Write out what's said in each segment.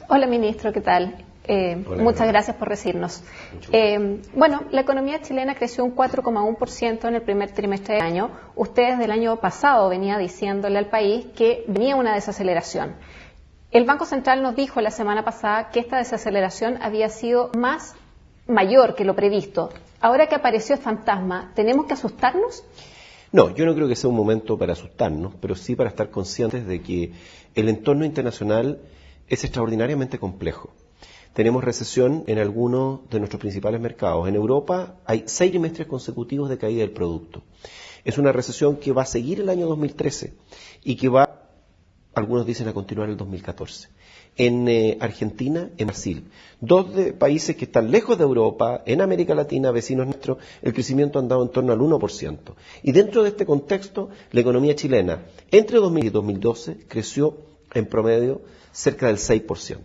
Hola, ministro, ¿qué tal? Muchas gracias por recibirnos. Bueno, la economía chilena creció un 4,1% en el primer trimestre del año. Usted desde el año pasado venía diciéndole al país que venía una desaceleración. El Banco Central nos dijo la semana pasada que esta desaceleración había sido mayor que lo previsto. Ahora que apareció el fantasma, ¿tenemos que asustarnos? No, yo no creo que sea un momento para asustarnos, pero sí para estar conscientes de que el entorno internacional es extraordinariamente complejo. Tenemos recesión en algunos de nuestros principales mercados. En Europa hay 6 trimestres consecutivos de caída del producto. Es una recesión que va a seguir el año 2013 y que va, algunos dicen, a continuar el 2014. En Argentina, en Brasil, dos países que están lejos de Europa, en América Latina, vecinos nuestros, el crecimiento ha andado en torno al 1%. Y dentro de este contexto, la economía chilena, entre 2000 y 2012, creció en promedio cerca del 6%.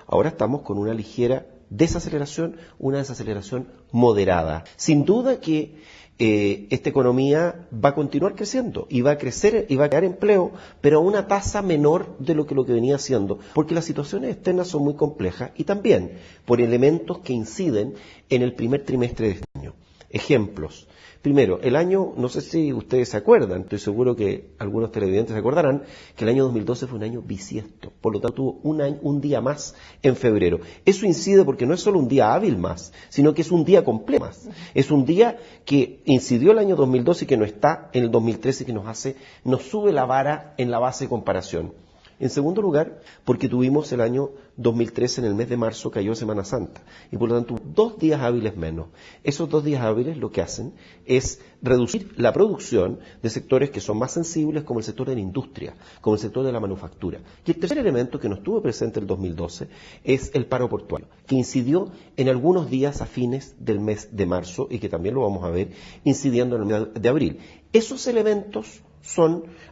Ahora estamos con una ligera desaceleración, una desaceleración moderada. Sin duda que esta economía va a continuar creciendo y va a crecer y va a crear empleo, pero a una tasa menor de lo que venía haciendo, porque las situaciones externas son muy complejas y también por elementos que inciden en el primer trimestre de este año. Ejemplos. Primero, el año, no sé si ustedes se acuerdan, estoy seguro que algunos televidentes se acordarán, que el año 2012 fue un año bisiesto, por lo tanto tuvo un día más en febrero. Eso incide porque no es solo un día hábil más, sino que es un día completo más. Es un día que incidió el año 2012 y que no está en el 2013, que nos sube la vara en la base de comparación. En segundo lugar, porque tuvimos el año 2013, en el mes de marzo, cayó Semana Santa, y por lo tanto 2 días hábiles menos. Esos 2 días hábiles lo que hacen es reducir la producción de sectores que son más sensibles, como el sector de la industria, como el sector de la manufactura. Y el tercer elemento que no estuvo presente en el 2012 es el paro portuario, que incidió en algunos días a fines del mes de marzo y que también lo vamos a ver incidiendo en el mes de abril. Esos elementos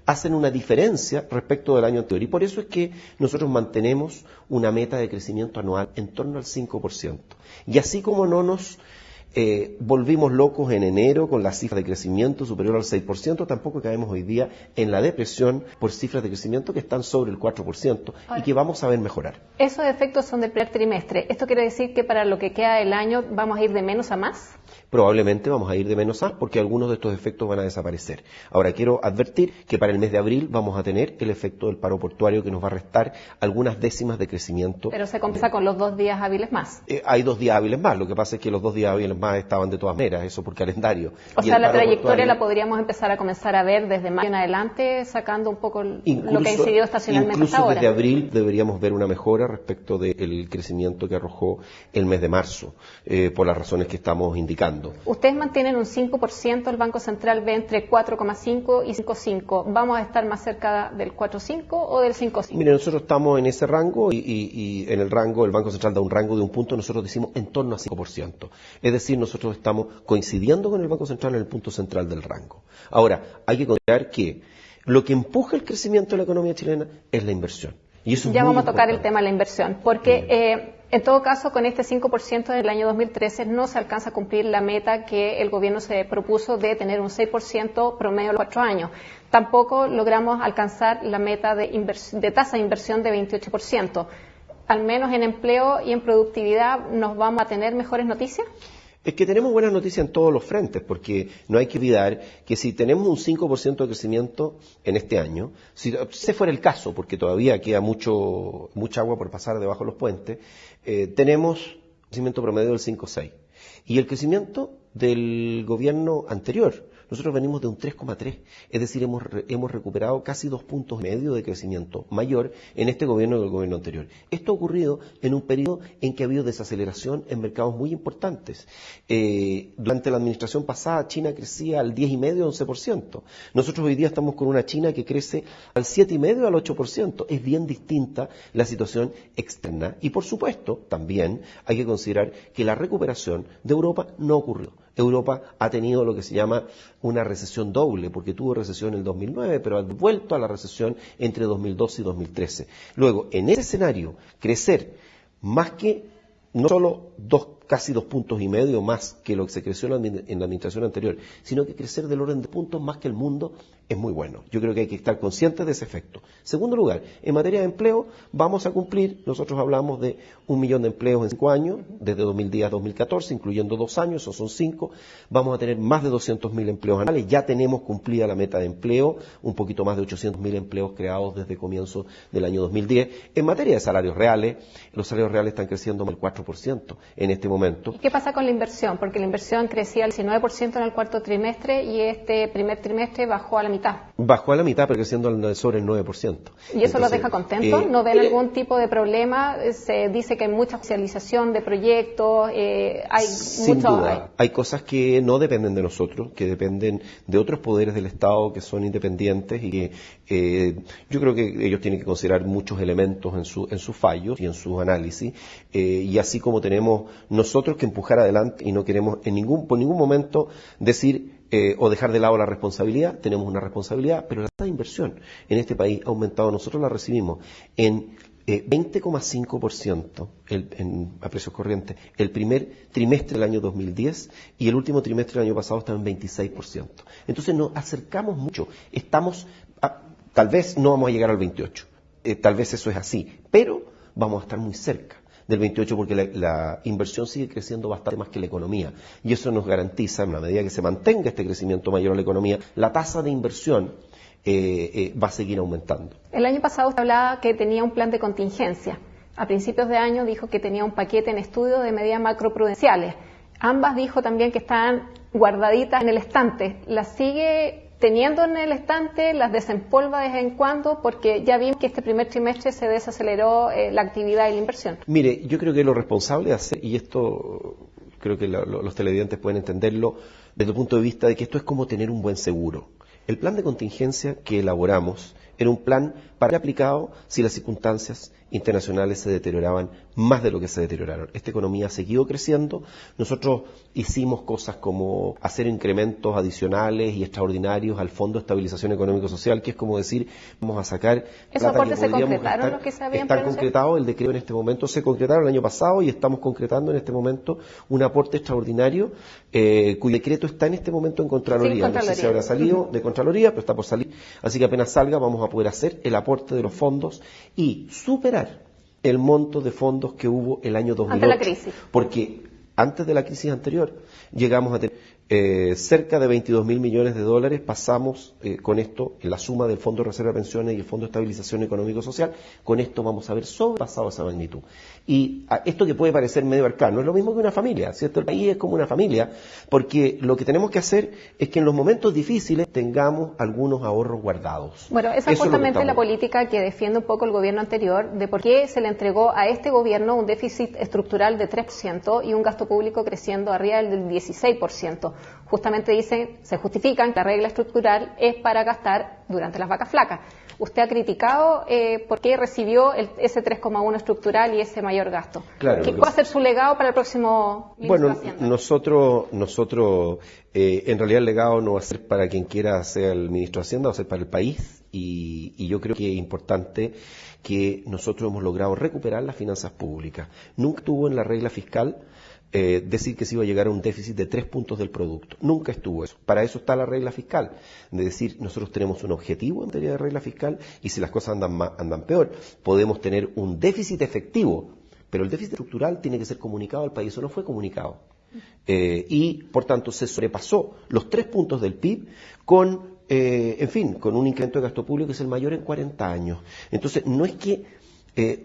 hacen una diferencia respecto del año anterior y por eso es que nosotros mantenemos una meta de crecimiento anual en torno al 5%. Y así como no nos volvimos locos en enero con la cifra de crecimiento superior al 6%, tampoco caemos hoy día en la depresión por cifras de crecimiento que están sobre el 4% y que vamos a ver mejorar. Esos efectos son del primer trimestre. ¿Esto quiere decir que para lo que queda del año vamos a ir de menos a más? Probablemente vamos a ir de menos a más porque algunos de estos efectos van a desaparecer. Ahora quiero advertir que para el mes de abril vamos a tener el efecto del paro portuario que nos va a restar algunas décimas de crecimiento. Pero se compensa con los 2 días hábiles más. Hay 2 días hábiles más, lo que pasa es que los 2 días hábiles más estaban de todas maneras, eso por calendario. O sea, la trayectoria la podríamos empezar a comenzar a ver desde mayo en adelante, sacando un poco lo que ha incidido estacionalmente hasta ahora. Incluso desde abril deberíamos ver una mejora respecto del crecimiento que arrojó el mes de marzo, por las razones que estamos indicando. Ustedes mantienen un 5%, el Banco Central ve entre 4,5 y 5,5. ¿Vamos a estar más cerca del 4,5 o del 5,5? Mire, nosotros estamos en ese rango y en el rango, el Banco Central da un rango de un punto, nosotros decimos en torno a 5%. Es decir, nosotros estamos coincidiendo con el Banco Central en el punto central del rango. Ahora, hay que considerar que lo que empuja el crecimiento de la economía chilena es la inversión. Y eso ya vamos a tocar el tema de la inversión, porque en todo caso con este 5% del año 2013 no se alcanza a cumplir la meta que el gobierno se propuso de tener un 6% promedio a los 4 años. Tampoco logramos alcanzar la meta de tasa de inversión de 28%. Al menos en empleo y en productividad, ¿nos vamos a tener mejores noticias? Es que tenemos buenas noticias en todos los frentes, porque no hay que olvidar que si tenemos un 5% de crecimiento en este año, si ese fuera el caso, porque todavía queda mucha agua por pasar debajo de los puentes, tenemos un crecimiento promedio del 5,6. Y el crecimiento del gobierno anterior, nosotros venimos de un 3,3, es decir, hemos recuperado casi 2,5 puntos de crecimiento mayor en este gobierno que el gobierno anterior. Esto ha ocurrido en un periodo en que ha habido desaceleración en mercados muy importantes. Durante la administración pasada, China crecía al 10,5, 11%. Nosotros hoy día estamos con una China que crece al 7,5, al 8%. Es bien distinta la situación externa. Y por supuesto, también hay que considerar que la recuperación de Europa no ocurrió. Europa ha tenido lo que se llama una recesión doble, porque tuvo recesión en el 2009, pero ha vuelto a la recesión entre 2012 y 2013. Luego, en ese escenario, crecer más que no solo casi 2,5 puntos más que lo que se creció en la administración anterior, sino que crecer del orden de puntos más que el mundo es muy bueno. Yo creo que hay que estar conscientes de ese efecto. Segundo lugar, en materia de empleo vamos a cumplir, nosotros hablamos de 1 millón de empleos en 5 años, desde 2010 a 2014, incluyendo 2 años, o son 5, vamos a tener más de 200.000 empleos anuales, ya tenemos cumplida la meta de empleo, un poquito más de 800.000 empleos creados desde comienzo del año 2010. En materia de salarios reales, los salarios reales están creciendo más del 4% en este momento. ¿Y qué pasa con la inversión? Porque la inversión crecía al 19% en el cuarto trimestre y este primer trimestre bajó a la mitad. Bajó a la mitad, pero creciendo sobre el 9%. ¿Y eso los deja contentos? ¿No ven algún tipo de problema? Se dice que hay mucha socialización de proyectos, hay sin mucho... duda. Hay cosas que no dependen de nosotros, que dependen de otros poderes del Estado que son independientes y que yo creo que ellos tienen que considerar muchos elementos en sus fallos y en sus análisis. Y así como tenemos nosotros que empujar adelante y no queremos por ningún momento decir o dejar de lado la responsabilidad, tenemos una responsabilidad, pero la tasa de inversión en este país ha aumentado, nosotros la recibimos en 20,5% a precios corrientes el primer trimestre del año 2010 y el último trimestre del año pasado estaba en 26%. Entonces nos acercamos mucho, tal vez no vamos a llegar al 28%, tal vez eso es así, pero vamos a estar muy cerca del 28 porque la inversión sigue creciendo bastante más que la economía y eso nos garantiza, en la medida que se mantenga este crecimiento mayor a la economía, la tasa de inversión va a seguir aumentando. El año pasado usted hablaba que tenía un plan de contingencia. A principios de año dijo que tenía un paquete en estudio de medidas macroprudenciales. Ambas dijo también que estaban guardaditas en el estante. ¿Las sigue teniendo en el estante, las desempolva de vez en cuando? Porque ya vimos que este primer trimestre se desaceleró la actividad y la inversión. Mire, yo creo que lo responsable de hacer, y esto creo que los televidentes pueden entenderlo desde el punto de vista de que esto es como tener un buen seguro. El plan de contingencia que elaboramos era un plan para ser aplicado si las circunstancias internacionales se deterioraban más de lo que se deterioraron. Esta economía ha seguido creciendo. Nosotros hicimos cosas como hacer incrementos adicionales y extraordinarios al Fondo de Estabilización Económico-Social, que es como decir, vamos a sacar ¿Esos aportes que se concretaron los que se habían Están concretados, el decreto en este momento se concretaron el año pasado y estamos concretando en este momento un aporte extraordinario cuyo decreto está en este momento en Contraloría. Sí, no sé si habrá salido de Contraloría, pero está por salir. Así que apenas salga vamos a poder hacer el aporte de los fondos y superar el monto de fondos que hubo el año 2008. Antes de la crisis. Porque antes de la crisis anterior llegamos a tener cerca de 22.000 millones de dólares, pasamos con esto, en la suma del Fondo de Reserva de Pensiones y el Fondo de Estabilización Económico-Social, con esto vamos a haber sobrepasado esa magnitud. Y esto que puede parecer medio arcano, es lo mismo que una familia, ¿cierto? El país es como una familia, porque lo que tenemos que hacer es que en los momentos difíciles tengamos algunos ahorros guardados. Bueno, esa es justamente la política que defiende un poco el gobierno anterior, de por qué se le entregó a este gobierno un déficit estructural de 3% y un gasto público creciendo arriba del 16%. Justamente dicen, se justifican que la regla estructural es para gastar durante las vacas flacas. Usted ha criticado por qué recibió ese 3,1 estructural y ese mayor gasto. Claro, ¿Qué va a ser su legado para el próximo ministro de Hacienda? Nosotros en realidad el legado no va a ser para quien quiera ser el ministro de Hacienda, va a ser para el país y yo creo que es importante que nosotros hemos logrado recuperar las finanzas públicas. Nunca estuvo en la regla fiscal decir que se iba a llegar a un déficit de 3 puntos del producto. Nunca estuvo eso. Para eso está la regla fiscal. De decir, nosotros tenemos un objetivo en materia de regla fiscal y si las cosas andan peor, podemos tener un déficit efectivo, pero el déficit estructural tiene que ser comunicado al país. Eso no fue comunicado. Y, por tanto, se sobrepasó los 3 puntos del PIB con un incremento de gasto público que es el mayor en 40 años. Entonces, no es que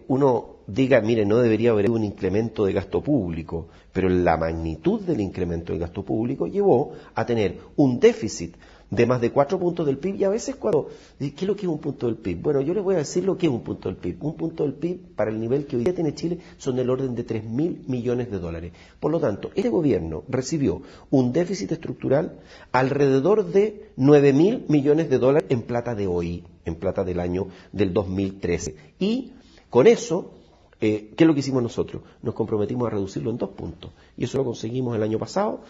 uno diga, mire, no debería haber un incremento de gasto público, pero la magnitud del incremento del gasto público llevó a tener un déficit de más de 4 puntos del PIB y a veces ¿qué es lo que es un punto del PIB? Bueno, yo les voy a decir lo que es un punto del PIB. Un punto del PIB para el nivel que hoy día tiene Chile son del orden de 3.000 millones de dólares. Por lo tanto, este gobierno recibió un déficit estructural alrededor de 9.000 millones de dólares en plata de hoy, en plata del año del 2013. Y con eso, ¿qué es lo que hicimos nosotros? Nos comprometimos a reducirlo en 2 puntos. Y eso lo conseguimos el año pasado.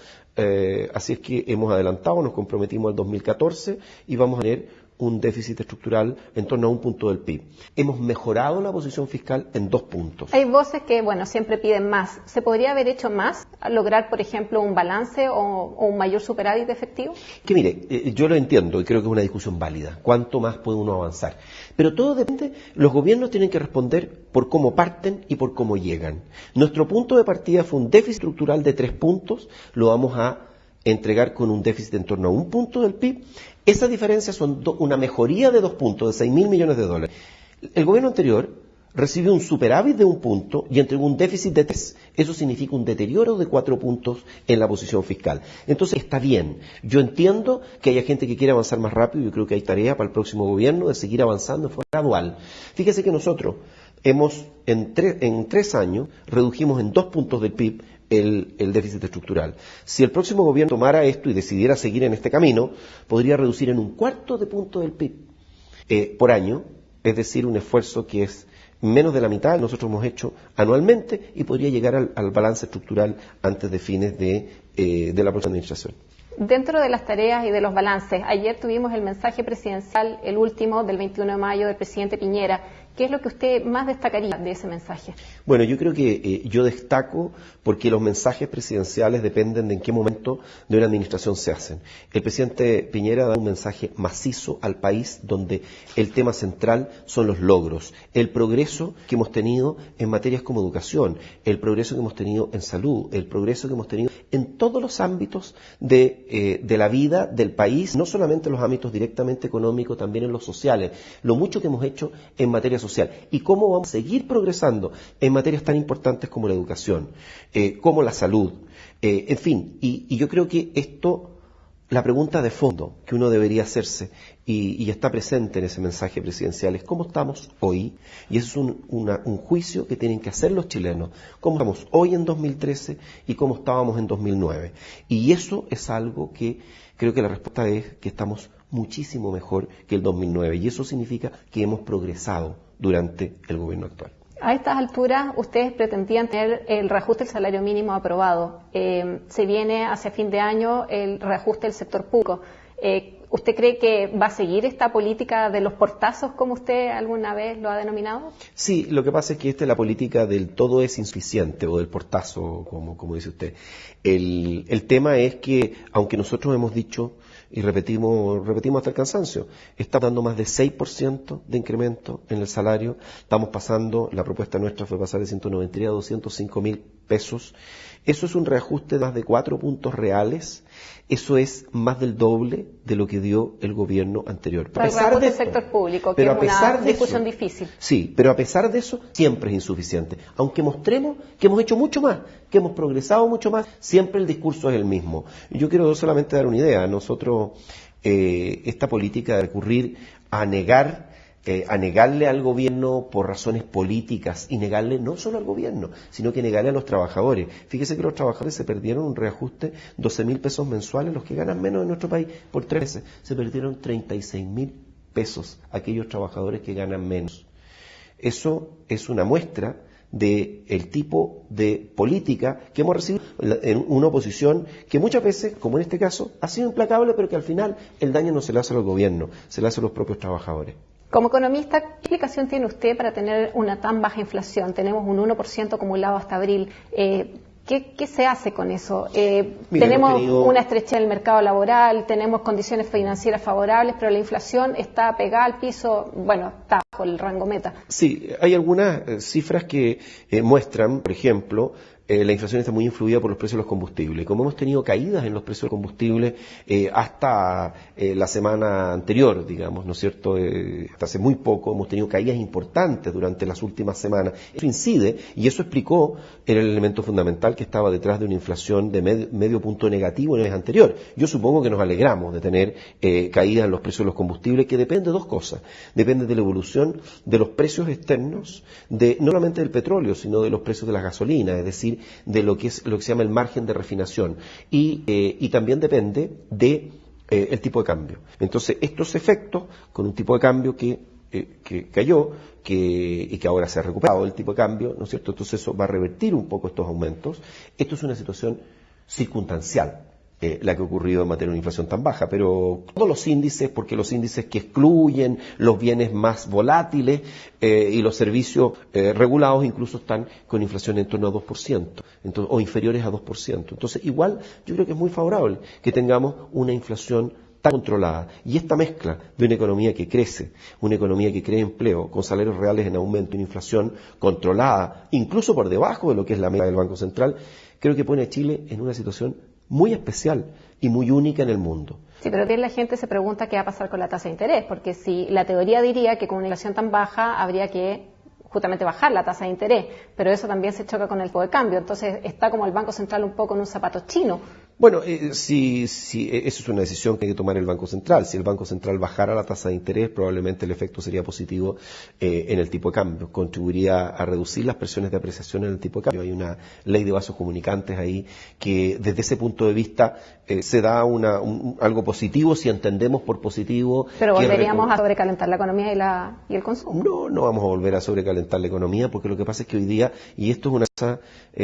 Así es que hemos adelantado, nos comprometimos al 2014 y vamos a tener un déficit estructural en torno a 1 punto del PIB. Hemos mejorado la posición fiscal en 2 puntos. Hay voces que, bueno, siempre piden más. ¿Se podría haber hecho más? ¿Lograr, por ejemplo, un balance o un mayor superávit efectivo? Que mire, yo lo entiendo y creo que es una discusión válida. ¿Cuánto más puede uno avanzar? Pero todo depende, los gobiernos tienen que responder por cómo parten y por cómo llegan. Nuestro punto de partida fue un déficit estructural de 3 puntos, lo vamos a entregar con un déficit en torno a 1 punto del PIB. Esas diferencias son una mejoría de 2 puntos, de $6.000 millones. El gobierno anterior recibió un superávit de 1 punto y entregó un déficit de 3. Eso significa un deterioro de 4 puntos en la posición fiscal. Entonces está bien. Yo entiendo que haya gente que quiere avanzar más rápido y yo creo que hay tarea para el próximo gobierno de seguir avanzando de forma gradual. Fíjese que nosotros en 3 años redujimos en 2 puntos del PIB el déficit estructural. Si el próximo gobierno tomara esto y decidiera seguir en este camino, podría reducir en 1/4 de punto del PIB por año, es decir, un esfuerzo que es menos de la mitad nosotros hemos hecho anualmente y podría llegar al balance estructural antes de fines de la próxima administración. Dentro de las tareas y de los balances, ayer tuvimos el mensaje presidencial, el último, del 21 de mayo del presidente Piñera. ¿Qué es lo que usted más destacaría de ese mensaje? Bueno, yo creo que yo destaco porque los mensajes presidenciales dependen de en qué momento de una administración se hacen. El presidente Piñera da un mensaje macizo al país donde el tema central son los logros, el progreso que hemos tenido en materias como educación, el progreso que hemos tenido en salud, el progreso que hemos tenido en todos los ámbitos de la vida del país, no solamente en los ámbitos directamente económicos, también en los sociales, lo mucho que hemos hecho en materia social y cómo vamos a seguir progresando en materias tan importantes como la educación, como la salud, en fin, y yo creo que esto, la pregunta de fondo que uno debería hacerse y está presente en ese mensaje presidencial es cómo estamos hoy, y eso es un juicio que tienen que hacer los chilenos, cómo estamos hoy en 2013 y cómo estábamos en 2009, y eso es algo que creo que la respuesta es que estamos muchísimo mejor que el 2009, y eso significa que hemos progresado durante el gobierno actual. A estas alturas, ustedes pretendían tener el reajuste del salario mínimo aprobado. Se viene hacia fin de año el reajuste del sector público. ¿Usted cree que va a seguir esta política de los portazos, como usted alguna vez lo ha denominado? Sí, lo que pasa es que la política del todo es insuficiente, o del portazo, como dice usted. El tema es que, aunque nosotros hemos dicho y repetimos hasta el cansancio, está dando más de 6% de incremento en el salario, estamos pasando, la propuesta nuestra fue pasar de 193 a 205.000 pesos, eso es un reajuste de más de 4 puntos reales, eso es más del doble de lo que dio el gobierno anterior. El reajuste del sector público, que es una discusión difícil. Sí, pero a pesar de eso, siempre es insuficiente. Aunque mostremos que hemos hecho mucho más, que hemos progresado mucho más, siempre el discurso es el mismo. Yo quiero solamente dar una idea. Nosotros, esta política de recurrir a negarle al gobierno por razones políticas y negarle no solo al gobierno, sino que negarle a los trabajadores. Fíjese que los trabajadores se perdieron un reajuste, 12.000 pesos mensuales, los que ganan menos en nuestro país, por 3 meses. Se perdieron 36.000 pesos aquellos trabajadores que ganan menos. Eso es una muestra del tipo de política que hemos recibido en una oposición que muchas veces, como en este caso, ha sido implacable, pero que al final el daño no se le hace al gobierno, se le hace a los propios trabajadores. Como economista, ¿qué explicación tiene usted para tener una tan baja inflación? Tenemos un 1% acumulado hasta abril. ¿Qué se hace con eso? Tenemos una estrechez en el mercado laboral, tenemos condiciones financieras favorables, pero la inflación está pegada al piso, bueno, está bajo el rango meta. Sí, hay algunas cifras que muestran, por ejemplo, la inflación está muy influida por los precios de los combustibles. Como hemos tenido caídas en los precios de los combustibles hasta la semana anterior, digamos, ¿no es cierto? Hasta hace muy poco hemos tenido caídas importantes durante las últimas semanas. Eso incide, y eso explicó el elemento fundamental que estaba detrás de una inflación de medio punto negativo en el mes anterior. Yo supongo que nos alegramos de tener caídas en los precios de los combustibles, que depende de dos cosas. Depende de la evolución de los precios externos, no solamente del petróleo, sino de los precios de las gasolinas, es decir, de lo que se llama el margen de refinación, y también depende de el tipo de cambio. Entonces, estos efectos, con un tipo de cambio que cayó y que ahora se ha recuperado el tipo de cambio, ¿no es cierto? Entonces eso va a revertir un poco estos aumentos. Esto es una situación circunstancial. la que ha ocurrido en materia de una inflación tan baja, pero todos los índices, porque los índices que excluyen los bienes más volátiles y los servicios regulados incluso están con inflación en torno a 2%, entonces, o inferiores a 2%. Entonces, igual yo creo que es muy favorable que tengamos una inflación tan controlada. Y esta mezcla de una economía que crece, una economía que crea empleo, con salarios reales en aumento, una inflación controlada, incluso por debajo de lo que es la meta del Banco Central, creo que pone a Chile en una situación muy especial y muy única en el mundo. Sí, pero bien la gente se pregunta qué va a pasar con la tasa de interés, porque si la teoría diría que con una inflación tan baja habría que justamente bajar la tasa de interés, pero eso también se choca con el tipo de cambio, entonces está como el Banco Central un poco en un zapato chino. Bueno, si eso es una decisión que hay que tomar el Banco Central. Si el Banco Central bajara la tasa de interés, probablemente el efecto sería positivo en el tipo de cambio. Contribuiría a reducir las presiones de apreciación en el tipo de cambio. Hay una ley de vasos comunicantes ahí que desde ese punto de vista se da algo positivo si entendemos por positivo. Pero volveríamos a sobrecalentar la economía y el consumo. No vamos a volver a sobrecalentar la economía porque lo que pasa es que hoy día, y esto es una cosa,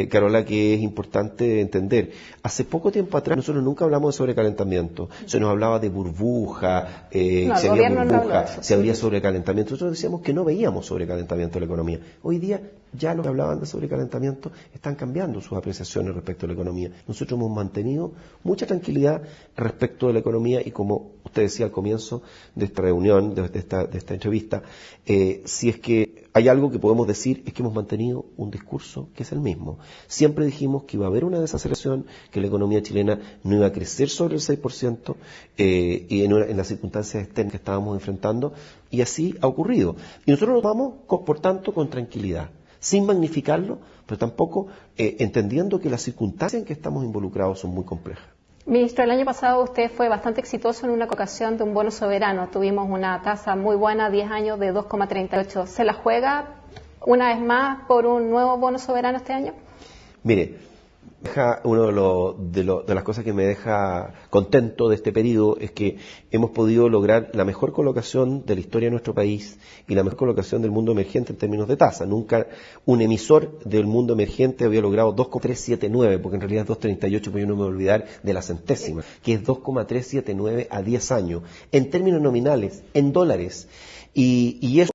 Carola, que es importante entender, hace poco tiempo atrás nosotros nunca hablamos de sobrecalentamiento, se nos hablaba de burbuja, si había burbuja, si había sobrecalentamiento. Nosotros decíamos que no veíamos sobrecalentamiento de la economía. Hoy día ya los que hablaban de sobrecalentamiento están cambiando sus apreciaciones respecto a la economía. Nosotros hemos mantenido mucha tranquilidad respecto de la economía y como usted decía al comienzo de esta reunión, de esta entrevista, si es que hay algo que podemos decir es que hemos mantenido un discurso que es el mismo. Siempre dijimos que iba a haber una desaceleración, que la economía chilena no iba a crecer sobre el 6% y en las circunstancias externas que estábamos enfrentando, y así ha ocurrido. Y nosotros nos vamos, por tanto, con tranquilidad, sin magnificarlo, pero tampoco entendiendo que las circunstancias en que estamos involucrados son muy complejas. Ministro, el año pasado usted fue bastante exitoso en una colocación de un bono soberano. Tuvimos una tasa muy buena, 10 años, de 2,38. ¿Se la juega una vez más por un nuevo bono soberano este año? Mire, de las cosas que me deja contento de este periodo es que hemos podido lograr la mejor colocación de la historia de nuestro país y la mejor colocación del mundo emergente en términos de tasa. Nunca un emisor del mundo emergente había logrado 2,379, porque en realidad es 2,38, pero yo no me voy a olvidar de la centésima, que es 2,379 a 10 años, en términos nominales, en dólares. Y eso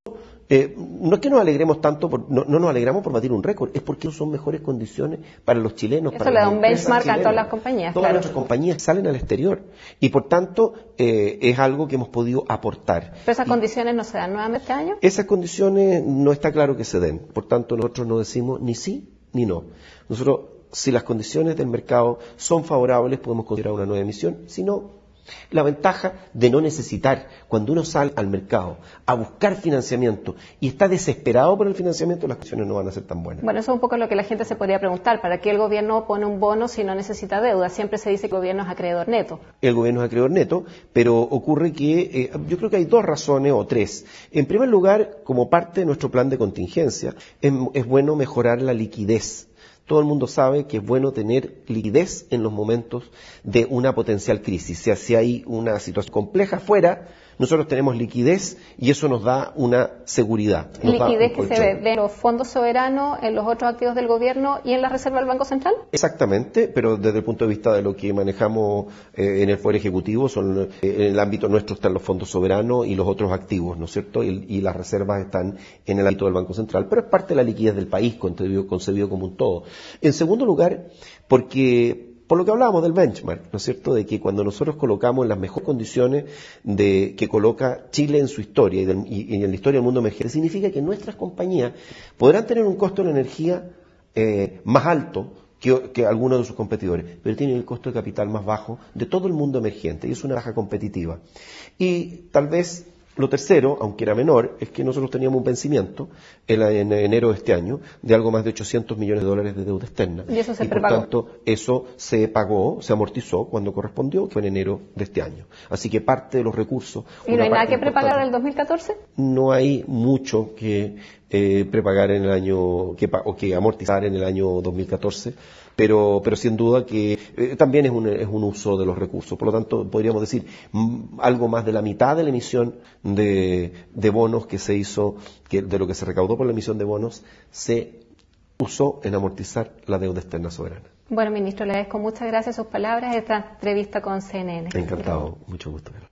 no es que nos alegremos tanto, no nos alegramos por batir un récord, es porque son mejores condiciones para los chilenos. Eso le da un benchmark a todas las compañías. Todas nuestras compañías salen al exterior y por tanto es algo que hemos podido aportar. ¿Pero esas condiciones no se dan nuevamente este año? Esas condiciones no está claro que se den, por tanto nosotros no decimos ni sí ni no. Nosotros, si las condiciones del mercado son favorables, podemos considerar una nueva emisión, si no, la ventaja de no necesitar, cuando uno sale al mercado a buscar financiamiento y está desesperado por el financiamiento, las condiciones no van a ser tan buenas. Bueno, eso es un poco lo que la gente se podría preguntar. ¿Para qué el gobierno pone un bono si no necesita deuda? Siempre se dice que el gobierno es acreedor neto. El gobierno es acreedor neto, pero ocurre que yo creo que hay dos razones o tres. En primer lugar, como parte de nuestro plan de contingencia, es bueno mejorar la liquidez. Todo el mundo sabe que es bueno tener liquidez en los momentos de una potencial crisis. O sea, si hay una situación compleja afuera, nosotros tenemos liquidez y eso nos da una seguridad. ¿Liquidez que se ve en los fondos soberanos, en los otros activos del gobierno y en la reserva del Banco Central? Exactamente, pero desde el punto de vista de lo que manejamos en el Poder Ejecutivo, en el ámbito nuestro están los fondos soberanos y los otros activos, ¿no es cierto? Y las reservas están en el ámbito del Banco Central, pero es parte de la liquidez del país, concebido como un todo. En segundo lugar, porque por lo que hablábamos del benchmark, ¿no es cierto?, de que cuando nosotros colocamos en las mejores condiciones que coloca Chile en su historia y en la historia del mundo emergente, significa que nuestras compañías podrán tener un costo de la energía más alto que algunos de sus competidores, pero tienen el costo de capital más bajo de todo el mundo emergente y es una ventaja competitiva. Y tal vez lo tercero, aunque era menor, es que nosotros teníamos un vencimiento en enero de este año de algo más de $800 millones de deuda externa. Y eso se prepagó. Por tanto, eso se pagó, se amortizó cuando correspondió, que fue en enero de este año. Así que parte de los recursos... ¿Y no hay nada que prepagar en el 2014? No hay mucho que prepagar en el año, o que amortizar en el año 2014. Pero sin duda que también es un uso de los recursos. Por lo tanto, podríamos decir algo más de la mitad de la emisión de bonos que se hizo, de lo que se recaudó por la emisión de bonos, se usó en amortizar la deuda externa soberana. Bueno, ministro, le agradezco muchas gracias sus palabras, esta entrevista con CNN. Encantado, mucho gusto, Carol.